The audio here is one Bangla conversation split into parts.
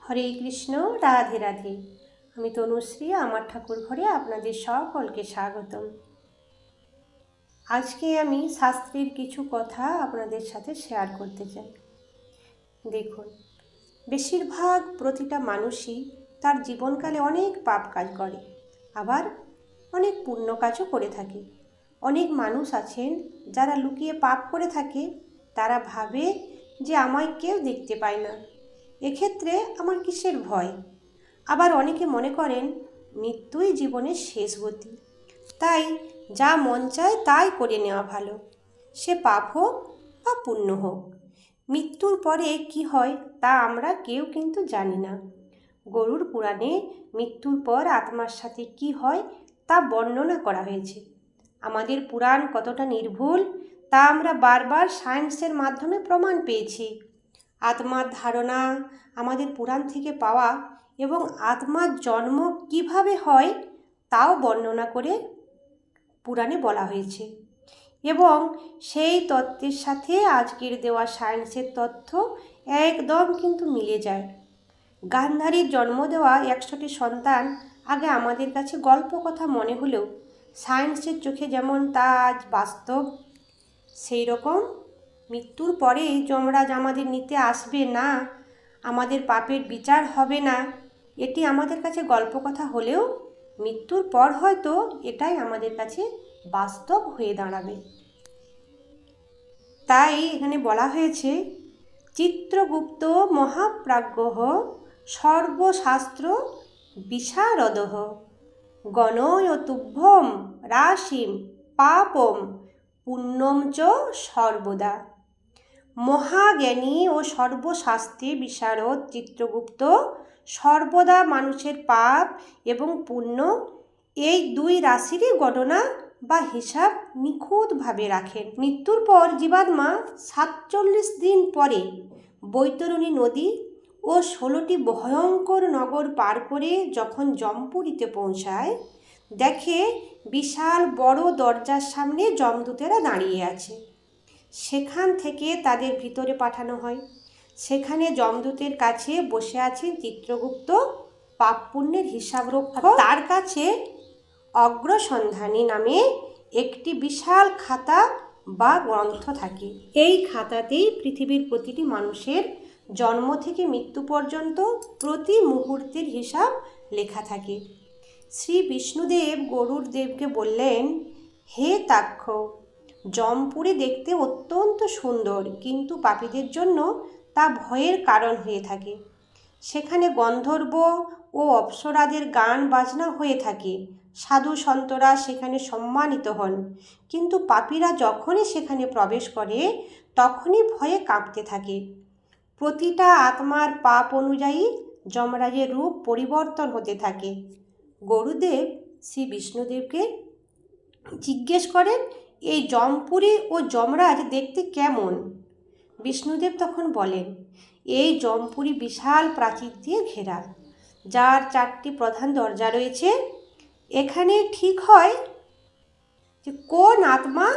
হরে কৃষ্ণ, রাধে রাধে। আমি তনুশ্রী, আমার ঠাকুর ঘরে আপনাদের সকলকে স্বাগতম। আজকে আমি শাস্ত্রের কিছু কথা আপনাদের সাথে শেয়ার করতে চাই। দেখুন, বেশিরভাগ প্রতিটা মানুষই তার জীবনকালে অনেক পাপ কাজ করে, আবার অনেক পুণ্য কাজও করে থাকে। অনেক মানুষ আছেন যারা লুকিয়ে পাপ করে থাকে। তারা ভাবে যে আমায় কেউ দেখতে পায় না, এক্ষেত্রে আমার কিসের ভয়। আবার অনেকে মনে করেন মৃত্যুই জীবনের শেষ গতি, তাই যা মন চায় তাই করে নেওয়া ভালো, সে পাপ হোক বা পুণ্য হোক। মৃত্যুর পরে কি হয় তা আমরা কেউ কিন্তু জানি না। গরুড় পুরাণে মৃত্যুর পর আত্মার সাথে কি হয় তা বর্ণনা করা হয়েছে। আমাদের পুরাণ কতটা নির্ভুল তা আমরা বারবার সায়েন্সের মাধ্যমে প্রমাণ পেয়েছি। আত্মার ধারণা আমাদের পুরাণ থেকে পাওয়া এবং আত্মার জন্ম কিভাবে হয় তাও বর্ণনা করে পুরাণে বলা হয়েছে, এবং সেই তত্ত্বের সাথে আজকের দেওয়া সায়েন্সের তথ্য একদম কিন্তু মিলে যায়। গান্ধারীর জন্ম দেওয়া 100টি সন্তান আগে আমাদের কাছে গল্প কথা মনে হলেও সায়েন্সের চোখে যেমন তা আজ বাস্তব, সেই রকম মৃত্যুর পরে যমরাজ আমাদের নিতে আসবে না, আমাদের পাপের বিচার হবে না, এটি আমাদের কাছে গল্প কথা হলেও মৃত্যুর পর হয়তো এটাই আমাদের কাছে বাস্তব হয়ে দাঁড়াবে। তাই এখানে বলা হয়েছে, চিত্রগুপ্ত মহাপ্রাজ্ঞঃ সর্বশাস্ত্র বিশারদঃ গণয় তুভ্যম রাশিম পাপম পুণ্যম চ সর্বদা। মহাজ্ঞানী ও সর্বশাস্ত্রে বিশারদ চিত্রগুপ্ত সর্বদা মানুষের পাপ এবং পুণ্য এই দুই রাশিরই গণনা বা হিসাব নিখুঁতভাবে রাখেন। মৃত্যুর পর জীবাত্মা 47 দিন পরে বৈতরণী নদী ও 16টি ভয়ঙ্কর নগর পার করে যখন যমপুরীতে পৌঁছায়, দেখে বিশাল বড় দরজার সামনে যমদূতেরা দাঁড়িয়ে আছে। সেখান থেকে তাদের ভিতরে পাঠানো হয়। সেখানে যমদূতের কাছে বসে আছেন চিত্রগুপ্ত, পাপ পুণ্যের হিসাব রক্ষক। তার কাছে অগ্রসন্ধানী নামে একটি বিশাল খাতা বা গ্রন্থ থাকে। এই খাতাতেই পৃথিবীর প্রতিটি মানুষের জন্ম থেকে মৃত্যু পর্যন্ত প্রতি মুহূর্তের হিসাব লেখা থাকে। শ্রী বিষ্ণুদেব গরুড় দেবকে বললেন, হে তাক্ষ, যমপুরী দেখতে অত্যন্ত সুন্দর, কিন্তু পাপীদের জন্য তা ভয়ের কারণ হয়ে থাকে। সেখানে গন্ধর্ব ও অপ্সরাদের গান বাজনা হয়ে থাকে, সাধু সন্তরা সেখানে সম্মানিত হন, কিন্তু পাপীরা যখনই সেখানে প্রবেশ করে তখনই ভয়ে কাঁপতে থাকে। প্রতিটা আত্মার পাপ অনুযায়ী যমরাজের রূপ পরিবর্তন হতে থাকে। গরুদেব শ্রী বিষ্ণুদেবকে জিজ্ঞেস করেন, এই যমপুরী ও যমরাজ দেখতে কেমন? বিষ্ণুদেব তখন বলেন, এই যমপুরী বিশাল প্রাচীর দিয়ে ঘেরা, যার 4টি প্রধান দরজা রয়েছে। এখানে ঠিক হয় যে কোন আত্মা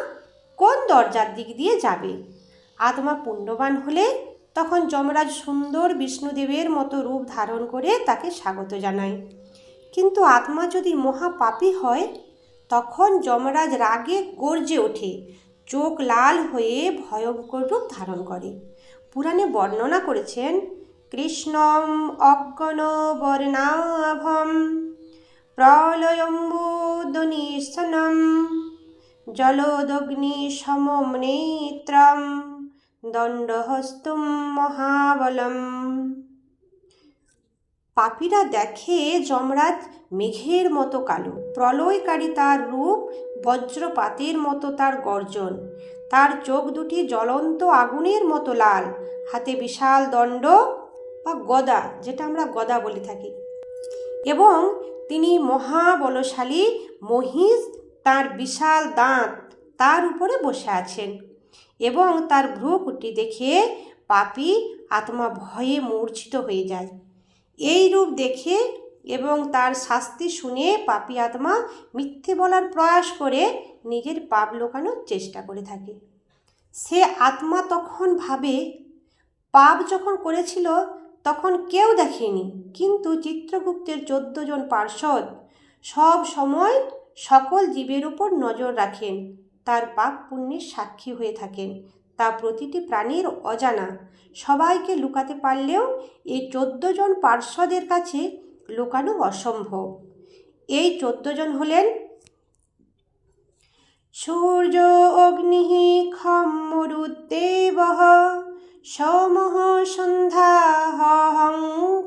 কোন দরজার দিক দিয়ে যাবে। আত্মা পুণ্যবান হলে তখন যমরাজ সুন্দর বিষ্ণুদেবের মতো রূপ ধারণ করে তাকে স্বাগত জানায়, কিন্তু আত্মা যদি মহাপাপী হয় তখন যমরাজ রাগে গর্জে ওঠে, চোখ লাল হয়ে ভয়ঙ্কর রূপ ধারণ করে। পুরাণে বর্ণনা করেছেন, কৃষ্ণম অজ্ঞনবর্ণাভম প্রলয়ম্বুদনিশনম জলোদগ্নি সমম নেত্রম দণ্ডহস্তুম মহাবলম। পাপীরা দেখে যমরাজ মেঘের মতো কালো, প্রলয়কারী তার রূপ, বজ্রপাতের মতো তার গর্জন, তার চোখ দুটি জ্বলন্ত আগুনের মতো লাল, হাতে বিশাল দণ্ড বা গদা, যেটা আমরা গদা বলে থাকি, এবং তিনি মহাবলশালী মহিষ, তার বিশাল দাঁত, তার উপরে বসে আছেন, এবং তার ভ্রূকুটি দেখে পাপী আত্মা ভয়ে মূর্ছিত হয়ে যায়। এই রূপ দেখে এবং তার শাস্তি শুনে পাপী আত্মা মিথ্যে বলার প্রয়াস করে নিজের পাপ লুকানোর চেষ্টা করে থাকে। সে আত্মা তখন ভাবে, পাপ যখন করেছিল তখন কেউ দেখেনি, কিন্তু চিত্রগুপ্তের 14 জন পার্ষদ সব সময় সকল জীবের উপর নজর রাখেন, তার পাপ পুণ্যের সাক্ষী হয়ে থাকেন। তা প্রতিটি প্রাণীর অজানা। সবাইকে লুকাতে পারলেও এই 14 জন পার্ষদের কাছে লুকানো অসম্ভব। এই 14 জন হলেন সূর্য, অগ্নি, খম, মরুদ্দেবঃ, সোমঃ, সন্ধ্যাঃ,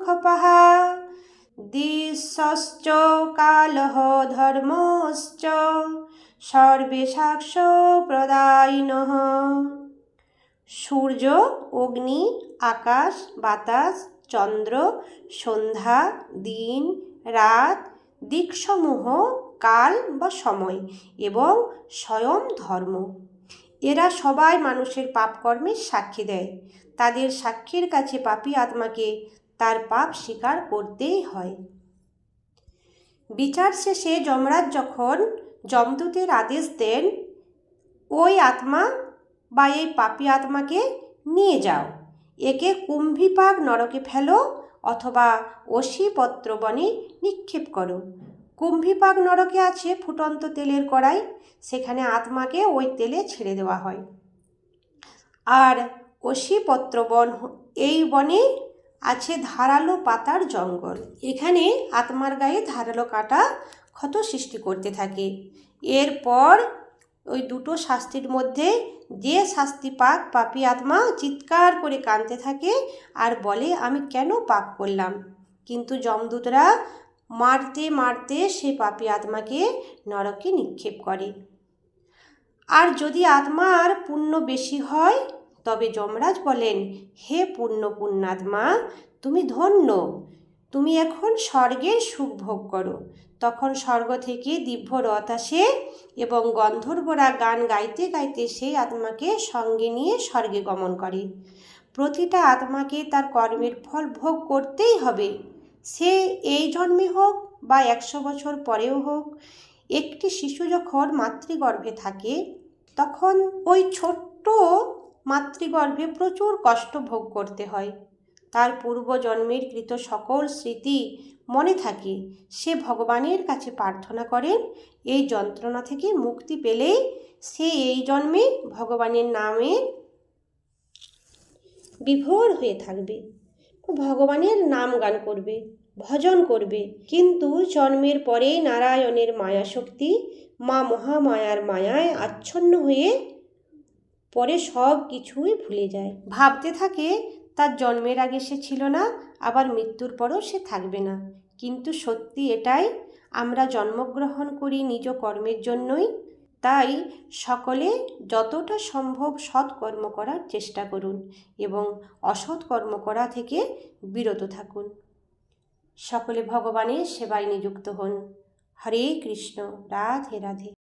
খপঃ, দিশশ্চ কালঃ, ধর্মশ্চ, সর্বে সাক্ষ্য প্রদায়িনঃ। সূর্য, অগ্নি, আকাশ, বাতাস, চন্দ্র, সন্ধ্যা, দিন, রাত, দিকসমূহ, কাল বা সময় এবং স্বয়ং ধর্ম, এরা সবাই মানুষের পাপকর্মের সাক্ষী দেয়। তাদের সাক্ষীর কাছে পাপী আত্মাকে তার পাপ স্বীকার করতেই হয়। বিচার শেষে যমরাজ যখন যমদূতের আদেশ দেন, ওই আত্মা বা এই পাপী আত্মাকে নিয়ে যাও, একে কুম্ভীপাক নরকে ফেলো অথবা অসিপত্র বনে নিক্ষেপ করো। কুম্ভীপাক নরকে আছে ফুটন্ত তেলের কড়াই, সেখানে আত্মাকে ওই তেলে ছেড়ে দেওয়া হয়। আর অসিপত্র বন, এই বনে আছে ধারালো পাতার জঙ্গল, এখানে আত্মার গায়ে ধারালো কাঁটা ক্ষত সৃষ্টি করতে থাকে। এরপর ওই দুটো শাস্তির মধ্যে যে শাস্তি পাক, পাপী আত্মা চিৎকার করে কাঁদতে থাকে আর বলে, আমি কেন পাপ করলাম। কিন্তু যমদূতরা মারতে মারতে সেই পাপী আত্মাকে নরকে নিক্ষেপ করে। আর যদি আত্মার পুণ্য বেশি হয়, তবে যমরাজ বলেন, হে পুণ্যাত্মা, তুমি ধন্য, তুমি এখন স্বর্গের সুখ ভোগ করো। তখন স্বর্গ থেকে দিব্য রথ আসে এবং গন্ধর্বরা গান গাইতে গাইতে সেই আত্মাকে সঙ্গে নিয়ে স্বর্গে গমন করে। প্রতিটা আত্মাকে তার কর্মের ফল ভোগ করতেই হবে, সে এই জন্মে হোক বা 100 বছর পরেও হোক। একটি শিশু যখন মাতৃগর্ভে থাকে, তখন ওই ছোট্ট মাতৃগর্ভে প্রচুর কষ্ট ভোগ করতে হয়। তার পূর্বজন্মের কৃত সকল স্মৃতি মনে থাকে। সে ভগবানের কাছে প্রার্থনা করেন, এই যন্ত্রণা থেকে মুক্তি পেলেই সে এই জন্মে ভগবানের নামে বিভোর হয়ে থাকবে, ভগবানের নাম গান করবে, ভজন করবে। কিন্তু জন্মের পরেই নারায়ণের মায়াশক্তি, মা মহামায়ার মায়ায় আচ্ছন্ন হয়ে পরে সব কিছুই ভুলে যায়। ভাবতে থাকে তার জন্মের আগে সে ছিল না, আবার মৃত্যুর পরও সে থাকবে না। কিন্তু সত্যি এটাই, আমরা জন্মগ্রহণ করি নিজ কর্মের জন্যই। তাই সকলে যতটা সম্ভব সৎকর্ম করার চেষ্টা করুন এবং অসৎ কর্ম করা থেকে বিরত থাকুন। সকলে ভগবানের সেবায় নিযুক্ত হন। হরে কৃষ্ণ, রাধে রাধে।